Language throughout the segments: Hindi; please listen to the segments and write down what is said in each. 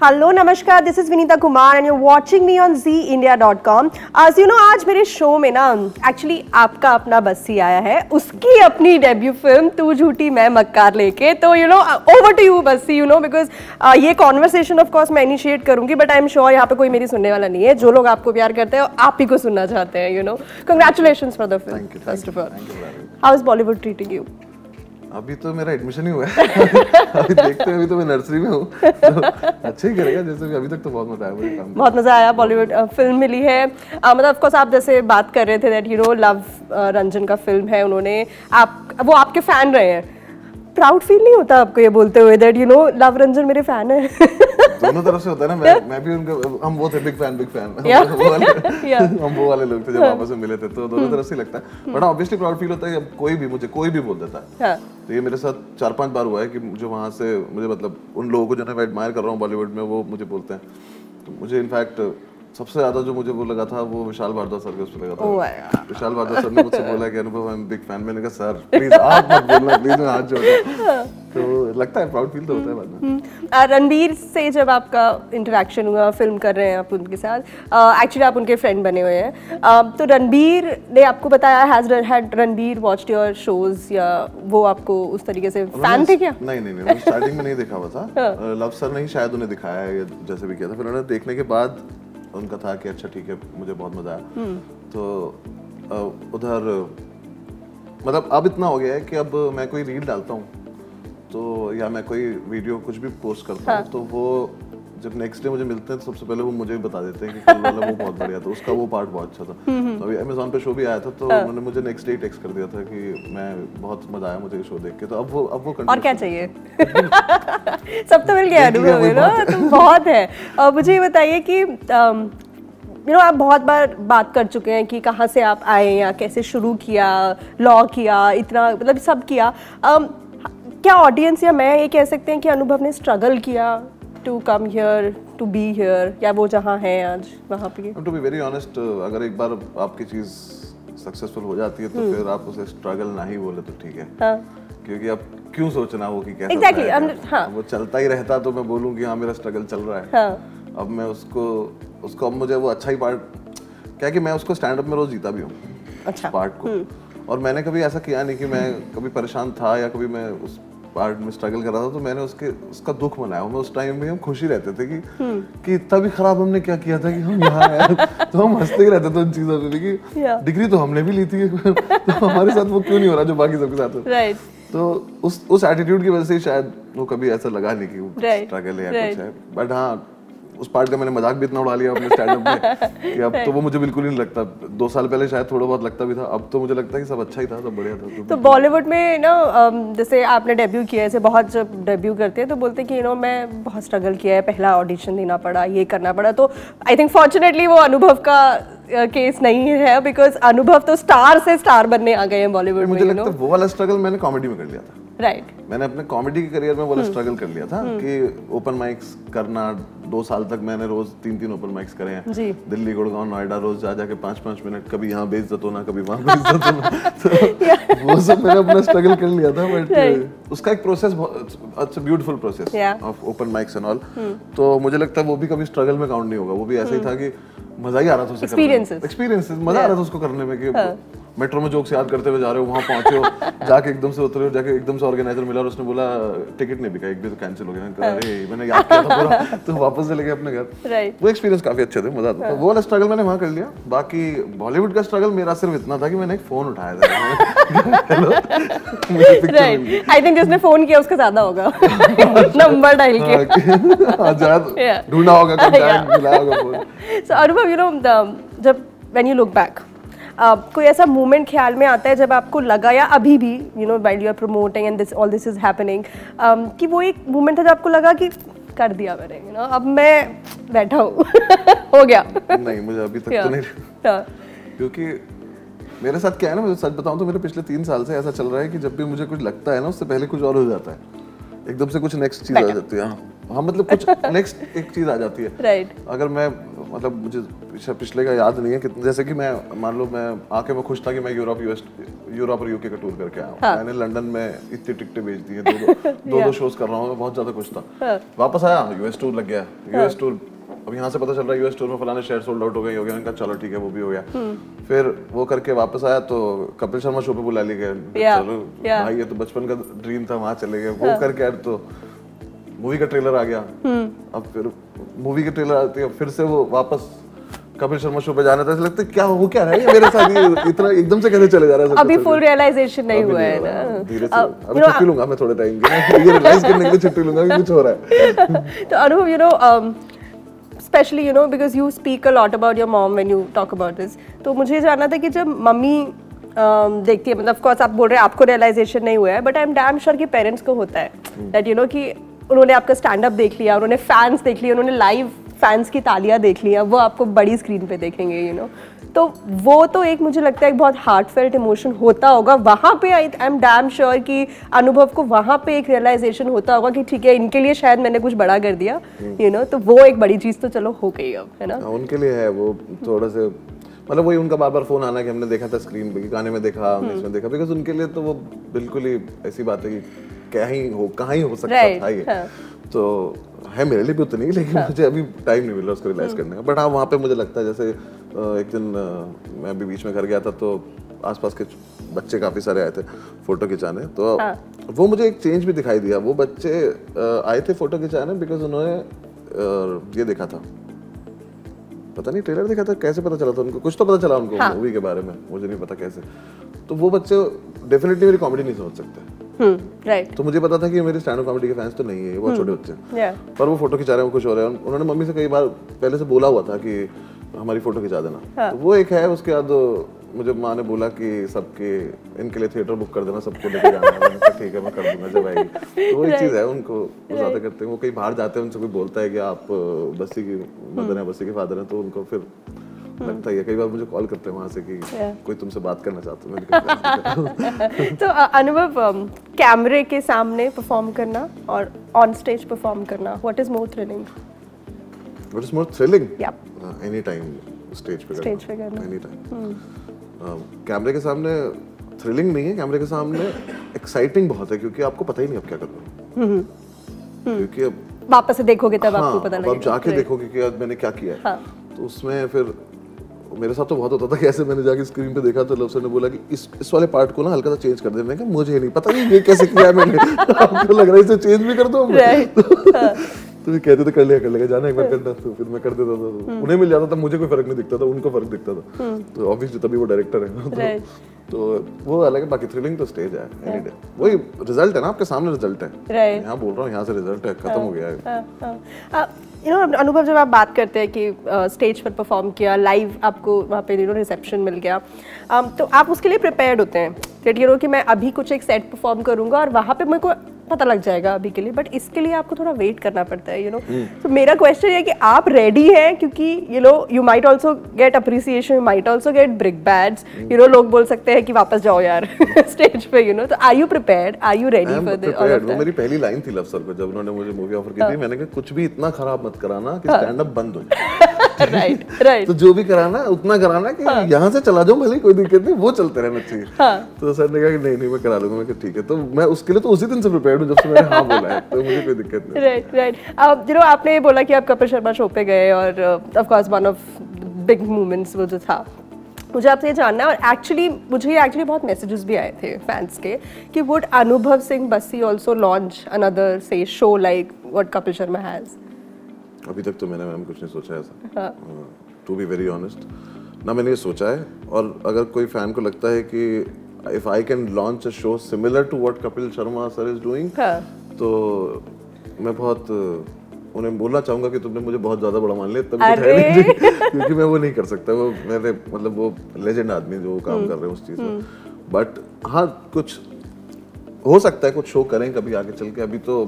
हेलो नमस्कार, this is Vinita Kumar and you are watching me on ZeeIndia.com। आज आज मेरे शो में ना एक्चुअली आपका अपना बस्सी आया है, उसकी अपनी डेब्यू फिल्म तू झूठी मैं मक्कार लेके। तो over to you Bassi, because ये कॉन्वर्सेशन ऑफ कोर्स मैं इनिशिएट करूंगी, बट आई एम श्योर यहाँ पे कोई मेरी सुनने वाला नहीं है। जो लोग आपको प्यार करते हैं आप ही को सुनना चाहते हैं। Congratulations for the film first of all. How is Bollywood treating you? अभी तो मेरा एडमिशन ही हुआ है। अभी देखते हैं, अभी तो मैं नर्सरी में हूँ, तो अच्छा ही करेगा। जैसे अभी तक तो बहुत मजा आया मुझे काम, बहुत मजा आया। बॉलीवुड फिल्म मिली है, मतलब ऑफ कोर्स आप जैसे बात कर रहे थे दैट लव रंजन का फिल्म है, उन्होंने वो आपके फैन रहे हैं। प्राउड फील नहीं होता आपको ये बोलते हुए दैट लव रंजन मेरे फैन है? दोनों तरफ से होता है ना। मैं भी उनका, हम वो थे बिग फैन हम वो वाले लोग थे जब आपस में मिले थे, तो दोनों तरफ से लगता है। बट ऑब्वियसली प्राउड फील होता है जब कोई भी बोल देता है। तो ये मेरे साथ 4-5 बार हुआ है कि जो वहाँ से मुझे, मतलब उन लोगों को जो मैं एडमायर कर रहा हूँ बॉलीवुड में, वो मुझे बोलते हैं। तो मुझे इनफैक्ट सबसे ज्यादा जो मुझे वो लगा था वो विशाल भारद्वाज सर के उस पे लगा था। विशाल भारद्वाज सर ने मुझसे बोला कि अनुभव आई एम बिग फैन। मैंने कहा सर प्लीज आप मत बोलना, प्लीज, मैं हाथ जोड़ता। तो लगता है प्राउड फील तो होता है बाद में। रणबीर से जब आपका इंटरेक्शन हुआ, फिल्म कर रहे हैं आप उनके साथ, एक्चुअली आप उनके फ्रेंड बने हुए हैं, तो रणबीर ने आपको बताया, had Ranbir watched your shows, या वो आपको उस तरीके से फैन थे क्या? नहीं, स्टार्टिंग में नहीं देखा हुआ था। लव सर ने ही शायद उन्हें दिखाया है, जैसे भी किया था। फिर उन्होंने देखने के बाद उनका था कि अच्छा ठीक है, मुझे बहुत मजा आया। तो उधर मतलब अब इतना हो गया है कि अब मैं कोई रील डालता हूँ तो, या मैं कोई वीडियो कुछ भी पोस्ट करता हूँ, तो वो जब नेक्स्ट डे मुझे मिलते हैं तो सबसे पहले वो मुझे बता देते हैं कि कल वाला वो बहुत बढ़िया था, उसका वो पार्ट बहुत अच्छा था। तो अभी अमेज़न पे शो भी आया था, तो उन्होंने मुझे नेक्स्ट डे टेक्स्ट कर दिया था कि मैं बहुत मजा आया मुझे ये शो देख के। तो अब वो और क्या चाहिए? सब तो मिल गया अनुभव है ना, तो बहुत है। और मुझे ये बताइए कि आप बहुत बार बात कर चुके हैं कि कहाँ से आप आए या कैसे शुरू किया, लॉ किया, इतना मतलब सब किया। क्या ऑडियंस या मैं ये कह सकते हैं कि अनुभव ने स्ट्रगल किया to come here, to be here, या वो जहाँ है आज वहाँ पे? टू बी वेरी ऑनेस्ट, अगर एक बार आपकी चीज़ सक्सेसफुल हो जाती है तो फिर आप उसे स्ट्रगल ना ही बोले तो ठीक है। क्योंकि अब क्यों सोचना हो कि कैसा exactly, वो चलता ही रहता तो मैं बोलूँ कि हाँ मेरा स्ट्रगल चल रहा है। अब मैं उसको अब मुझे वो अच्छा ही पार्ट क्या, कि मैं उसको स्टैंड अप में रोज जीता भी हूँ, अच्छा पार्ट को। और मैंने कभी ऐसा किया नहीं कि मैं कभी परेशान था या कभी मैं उस पार्ट में स्ट्रगल कर रहा था तो मैंने उसका दुख मनाया। मैं उस टाइम में हम खुशी रहते थे कि इतना भी खराब हमने क्या किया था कि हम यहाँ आए। तो हम हंसते ही रहते थे उन चीजों पे कि डिग्री तो हमने भी ली थी, तो हमारे साथ वो क्यों नहीं हो रहा जो बाकी सबके साथ हो। तो उस एटीट्यूड की वजह से शायद वो कभी ऐसा लगा नहीं कि स्ट्रगल है या कुछ है। बट हाँ, उस पार्ट का मैंने मजाक भी इतना उड़ा लिया अपने स्टैंड अप में कि अब तो वो मुझे बिल्कुल ही नहीं लगता। 2 साल पहले शायद थोड़ा बहुत लगता भी था, अब तो मुझे लगता है कि सब अच्छा ही था, सब बढ़िया था। तो बॉलीवुड में ना जैसे आपने डेब्यू किया है, बहुत जब डेब्यू करते हैं तो बोलते हैं कि मैं बहुत स्ट्रगल किया है, पहला ऑडिशन देना पड़ा, ये करना पड़ा। तो आई थिंक फॉर्चुनेटली वो अनुभव का केस नहीं है, बिकॉज अनुभव तो स्टार से स्टार बनने आ गए हैं बॉलीवुड में। मुझे लगता है वो वाला स्ट्रगल मैंने कॉमेडी में कर लिया था। मैंने अपने कॉमेडी के करियर में वो स्ट्रगल कर लिया था कि ओपन माइक्स करना। 2 साल तक मैंने रोज 3 ओपन माइक्स करे हैं, दिल्ली, गुड़गांव, नोएडा, रोज जा जाके 5 मिनट, कभी यहाँ बेइज्जत होना, कभी वहाँ बेइज्जत होना। तो वो सब मैंने अपना स्ट्रगल कर लिया था। बट उसका एक प्रोसेस, अच्छा beautiful process of open mics and all. तो मुझे लगता है वो भी कभी स्ट्रगल में काउंट नहीं होगा। वो भी ऐसा ही था कि मजा ही आ रहा था, एक्सपीरियंसेस मजा आ रहा था उसको करने में। कि मेट्रो में जोक्स याद करते हुए जा रहे हो, वहाँ पहुंचे हो, जाके एकदम से उतरे हो, जाके एकदम से ऑर्गेनाइजर मिला और उसने बोला टिकट नहीं बिका, एक भी तो कैंसिल हो गया। अरे मैंने याद किया था पूरा, तो वापस चले गए अपने घर। वो एक्सपीरियंस काफी अच्छे थे, मजा आता था। वो वाला स्ट्रगल मैंने वहाँ कर लिया। बाकी बॉलीवुड का स्ट्रगल मेरा सिर्फ इतना था कि मैंने एक फोन उठाया था। हेलो, आई थिंक जिसने फोन किया उसका ज्यादा होगा नंबर डायल किया, ढूंढा होगा, कॉन्टैक्ट मिला होगा फोन। सो अनुभव, जब व्हेन यू लुक बैक, कोई ऐसा मोमेंट ख्याल में आता है जब आपको लगा, या अभी भी while you are promoting and all this is happening, कि वो एक मोमेंट था जब आपको लगा कि कर दिया मैंने, अब मैं बैठा हूँ हो गया? नहीं, मुझे अभी तक तो नहीं, क्योंकि मेरे साथ क्या है ना, मुझे सच बताऊं तो मेरे पिछले 3 साल से ऐसा चल रहा है कि जब भी मुझे कुछ लगता है ना, उससे पहले कुछ और हो जाता है, एकदम से कुछ नेक्स्ट चीज आ जाती है। हाँ, मतलब कुछ नेक्स्ट एक चीज आ जाती है। अगर मैं, मतलब मुझे पिछले का याद नहीं है कि जैसे कि मैं मान लो मैं आके मैं खुश था कि मैं यूरोप यूएस यूरोप और यूके का टूर करके आया हूँ। मैंने लंदन में इतनी टिकटें बेच दी हैं, दो शोज कर रहा हूँ मैं, बहुत ज्यादा कुछ था। वापस आया, यूएस टूर लग गया, यूएस टूर, अब यहाँ से पता चल रहा है यूएस टूर में फलाने शेयर सोल्ड आउट हो गए, हो गया, उनका चलो ठीक है वो भी हो गया। फिर वो करके वापस आया तो कपिल शर्मा शो पे बुला लिए गए, चलो भाई ये तो बचपन का ड्रीम था, वहां चले गए। वो करके यार तो मूवी का ट्रेलर आ गया, अब फिर मूवी के ट्रेलर आते हैं, फिर से वो वापस कपिल शर्मा शो पे जाना था, ऐसा लगता है क्या हो क्या रहा है ये मेरे साथ, ये इतना एकदम से कैसे चले जा रहा है। अभी फुल रियलाइजेशन नहीं हुआ है ना, धीरे से अभी छुट्टी लूंगा मैं थोड़े टाइम की, ये रियलाइज करने के लिए छुट्टी लूंगा कि कुछ हो रहा है। तो अनुभव, you know, especially you know because you speak a lot about your mom when you talk about this, तो मुझे जानना था कि जब मम्मी देखती है, मतलब ऑफ कोर्स आप बोल रहे हैं आपको रियलाइजेशन नहीं हुआ है, but I am damn sure कि पेरेंट्स को होता है दैट यू नो कि उन्होंने आपका स्टैंड अप देख लिया, उन्होंने फैंस देख लिया, उन्होंने लाइव फैंस की तालियां देख लिया, वो आपको बड़ी स्क्रीन पे देखेंगे, यू नो, तो वो तो एक मुझे लगता है एक बहुत हार्टफेल्ट इमोशन होता होगा वहाँ पे। आई एम डैम श्योर कि अनुभव को वहाँ पे एक रियलाइजेशन होता होगा कि ठीक है इनके लिए शायद मैंने कुछ बड़ा कर दिया, यू नो, तो वो एक बड़ी चीज़ तो चलो हो गई अब, है ना। उनके लिए है वो थोड़ा से, मतलब वही उनका बार बार फोन आना कि हमने देखा था स्क्रीन पे, गाने में देखा, हमने इसमें देखा, बिकॉज उनके लिए तो वो बिल्कुल ही ऐसी बात है कि कहाँ ही हो सकता था ये। तो है मेरे लिए भी उतनी, लेकिन मुझे अभी टाइम नहीं मिल रहा उसको रियलाइज करने का। बट हाँ वहाँ पे मुझे लगता है जैसे एक दिन मैं अभी बीच में घर गया था तो आसपास के बच्चे काफ़ी सारे आए थे फोटो खिंचाने, तो वो मुझे एक चेंज भी दिखाई दिया। वो बच्चे आए थे फोटो खिंचाने बिकॉज उन्होंने ये देखा था, पता नहीं ट्रेलर देखा था, कैसे पता चला था उनको, कुछ तो पता चला उनको मूवी के बारे में, मुझे नहीं पता कैसे। तो वो बच्चे डेफिनेटली मेरी कॉमेडी नहीं समझ सकते, राइट। तो मुझे पता था कि मेरे स्टैंड अप कॉमेडी के फैंस तो नहीं है, ये बहुत छोटे बच्चे हैं, पर वो फोटो खिंचा रहे हैं, वो कुछ हो रहा है। उन्होंने मम्मी से कई बार पहले से बोला हुआ था कि हमारी फोटो खिंचा देना, तो वो एक है। उसके बाद मुझे माँ ने बोला कि सबके इनके लिए थिएटर बुक कर देना, सबको लेके जाना है। मैंने कहा ठीक है मैं कर दूंगा जब आएगी। तो वो एक चीज़ है, उनको वो ज़्यादा करते हैं। वो कहीं बाहर जाते हैं, उनसे कोई बोलता है कि आप बस्सी की मदर हैं, बस्सी के फादर हैं, तो उनको फिर लगता है। कई बार मुझे कॉल करते हैं वहाँ से कि कोई तुमसे बात करना चाहता है। तो अनुभव, कैमरे के सामने परफॉर्म करना और ऑन स्टेज परफॉर्म करना, what is more thrilling? What is more thrilling? Any time stage पे करना, एनी टाइम। कैमरे के सामने थ्रिलिंग नहीं है, कैमरे के सामने एक्साइटिंग बहुत है, क्योंकि आपको पता ही नहीं आप क्या कर रहे हो, क्योंकि अब वापस से देखोगे तब आपको पता लगेगा, अब जाके देखोगे कि आज मैंने क्या किया है। तो उसमें फिर मेरे साथ तो बहुत होता था कि ऐसे मैंने जाके स्क्रीन पे देखा तो लव सर ने बोला कि इस वाले पार्ट को ना हल्का सा चेंज कर देने का, मुझे नहीं पता ये कैसे किया है मैंने, आपको लग रहा है इसे चेंज भी कर दो। तो ये कहते थे कर लेगा जाना एक बार करना, तो फिर मैं कर देता था, उन्हें मिल जाता था, मुझे कोई फर्क नहीं दिखता था, उनको फर्क दिखता था। तो ऑब्वियसली तभी वो डायरेक्टर है, तो वो अलग है। बाकी थ्रिलिंग तो स्टेज है एनी डे, वही रिजल्ट है ना, आपके सामने रिजल्ट है, यहाँ बोल रहा हूँ, यहाँ से रिजल्ट है, खत्म हो गया है। यू नो अनुभव, जब आप बात करते हैं कि स्टेज पर परफॉर्म किया, लाइव आपको वहाँ पे यू नो रिसेप्शन मिल गया, तो आप उसके लिए प्रिपेयर्ड होते हैं दैट यू नो कि मैं अभी कुछ एक सेट परफॉर्म करूँगा और वहाँ पे मेरे को पता लग जाएगा अभी के लिए, बट इसके लिए आपको थोड़ा वेट करना पड़ता है, यू नो। तो मेरा क्वेश्चन है कि आप रेडी हैं, क्योंकि you know you might also get appreciation, you might also get brickbats, you know, लोग बोल सकते हैं कि वापस जाओ यार स्टेज पे, यू नो, तो are you prepared, are you ready for this? वो मेरी पहली लाइन थी लव सर पे, जब उन्होंने मुझे मूवी ऑफर की थी, मैंने कहा कुछ भी इतना खराब मत कराना कि स्टैंड अप बंद हो जाए। राइट। तो जो भी कराना उतना कराना कि यहाँ से चला जाओ भले, कोई दिक्कत नहीं, वो चलते रहना चाहिए। तो सर ने कहा कि नहीं मैं करा लूंगा। मैं कहा ठीक है। तो मैं उसके लिए तो उसी दिन से प्रिपेयर्ड हूँ जब से मैंने हाँ बोला है, तो मुझे कोई दिक्कत नहीं। राइट। अब यू नो आपने बोला कि आप कपिल शर्मा शो पे गए और of course one of big moments वो जो था, मुझे आपसे ये जानना है, और एक्चुअली बहुत मैसेजेस भी आए थे फैंस के कि would Anubhav Singh Bassi also launch another से show like what Kapil Sharma has? अभी तक तो मैंने मैम कुछ नहीं सोचा ऐसा, टू बी वेरी ऑनेस्ट, ना मैंने ये सोचा है। और अगर कोई फैन को लगता है कि if I can launch a show similar to what Kapil Sharma sir is doing, तो मैं बहुत उन्हें बोलना चाहूंगा कि तुमने मुझे बहुत ज्यादा बड़ा मान लिया, तभी क्योंकि मैं वो नहीं कर सकता। वो मेरे मतलब वो लेजेंड आदमी जो काम कर रहे हैं उस चीज में। बट हाँ कुछ हो सकता है, कुछ शो करें कभी आगे चल के। अभी तो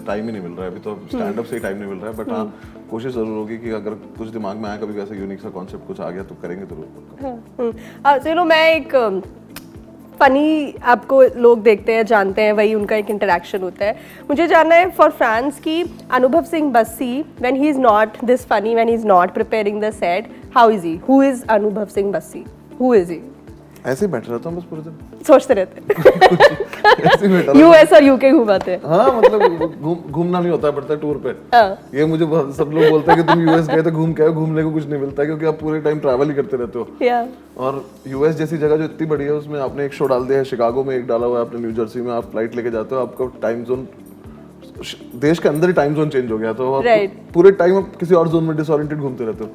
टाइम ही नहीं मिल रहा है, अभी तो स्टैंड अप से ही टाइम नहीं मिल रहा है। बट हाँ कोशिश जरूर होगी कि अगर कुछ दिमाग में आया कभी ऐसा यूनिक सा कॉन्सेप्ट कुछ आ गया तो करेंगे जरूर। चलो मैं एक फनी, आपको लोग देखते हैं जानते हैं, वही उनका एक इंटरेक्शन होता है। मुझे जानना है फॉर फैंस की Anubhav Singh Bassi when he is not this funny, when he is not preparing the set, how is he? Who is Anubhav Singh Bassi? Who is he? ऐसे ही बैठ रहता हूँ बस पूरे दिन, सोचते रहते ऐसे ही बैठा यूएस और यूके घुमाते हैं। हाँ मतलब घूमना नहीं होता पड़ता टूर पे। ये मुझे सब लोग बोलते हैं कि तुम यूएस गए तो घूम के आए, घूमने को कुछ नहीं मिलता क्योंकि आप पूरे टाइम ट्रैवल ही करते रहते हो। और यूएस जैसी जगह जो इतनी बड़ी है उसमें आपने एक शो डाल दिया है, शिकागो में एक डाला हुआ है, आपने न्यू जर्सी में आप फ्लाइट लेके जाते हो, आपका टाइम जोन देश के अंदर ही टाइम जोन चेंज हो गया, तो पूरे टाइम आप किसी और जोन में डिसओरिएंटेड घूमते रहते हो।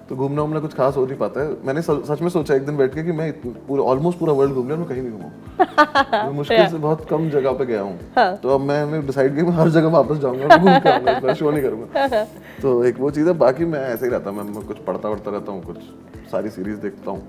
तो घूमना उमना कुछ खास हो नहीं पाता है। मैंने सच में सोचा एक दिन बैठ के कि मैं ऑलमोस्ट पूरा वर्ल्ड घूम लिया, मैं कहीं नहीं घूमा। मैं मुश्किल से बहुत कम जगह पे गया हूँ। तो अब मैंने डिसाइड किया मैं हर जगह वापस जाऊंगा, घूम के आऊंगा, मैं शो नहीं करूंगा। तो एक वो चीज है, बाकी मैं ऐसे ही रहता हूँ, मैं कुछ पढ़ता रहता हूँ, कुछ सारी सीरीज देखता हूँ।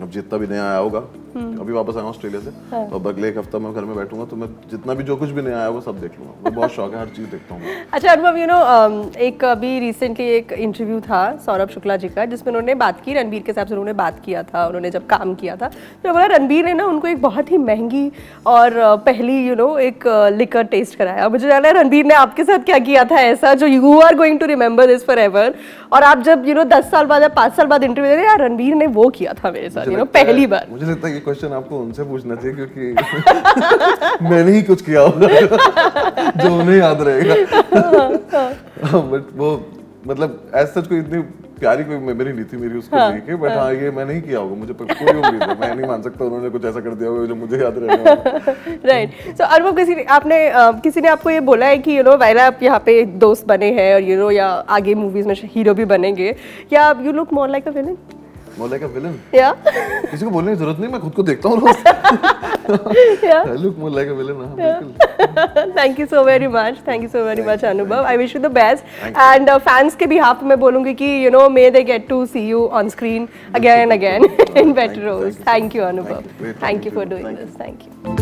अब जितना भी नया आया होगा, अभी वापस आया ऑस्ट्रेलिया से, तो अब अगले एक हफ्ता मैं घर में बैठूंगा तो मैं जितना भी जो कुछ भी नया आया वो सब देख लूंगा। मुझे बहुत शौक है, हर चीज देखता हूँ। अच्छा अनुभव, यू नो एक अभी रिसेंटली एक इंटरव्यू था सौरभ शुक्ला जी का, जिसमें उन्होंने बात की रणबीर के साथ से, उन्होंने बात किया था उन्होंने जब काम किया था, तो बोला रणबीर ने ना उनको एक बहुत ही महंगी और पहली यू नो एक लिकर टेस्ट कराया। मुझे जाना है रणबीर ने आपके साथ क्या किया था ऐसा जो you are going to remember this forever, और आप जब यू नो 10 साल बाद या 5 साल बाद इंटरव्यू दे रहे यार रणबीर ने वो किया था मेरे साथ, यू नो पहली बार। मुझे लगता है ये क्वेश्चन आपको उनसे पूछना चाहिए क्योंकि मैंने ही कुछ किया होगा जो उन्हें याद रहेगा। बट वो मतलब ऐसा सच कोई इतनी प्यारी कोई मेमोरी नहीं थी मेरी उसको लेके, बट हाँ ये मैंने ही किया होगा, मुझे कोई उम्मीद नहीं, मैं नहीं मान सकता उन्होंने कुछ ऐसा कर दिया होगा जो मुझे याद रहेगा। राइट। सो अनुभव, किसी ने आपको ये बोला है कि यू नो वाइल आप यहाँ पे दोस्त बने हैं और यू नो या आगे मूवीज में हीरो भी बनेंगे, क्या you look more like a villain? More like a villain? Yeah. किसी को बोलने की जरूरत नहीं, मैं खुद को देखता हूँ रोज। I look more like a villain, हाँ बिल्कुल। Thank you so very much. Thank you so very much, Anubhav. I wish you the best. And fans के behalf मैं बोलूँगी कि you know may they get to see you on screen again and again in better roles. Thank you, Anubhav. Thank you for doing this. Thank you.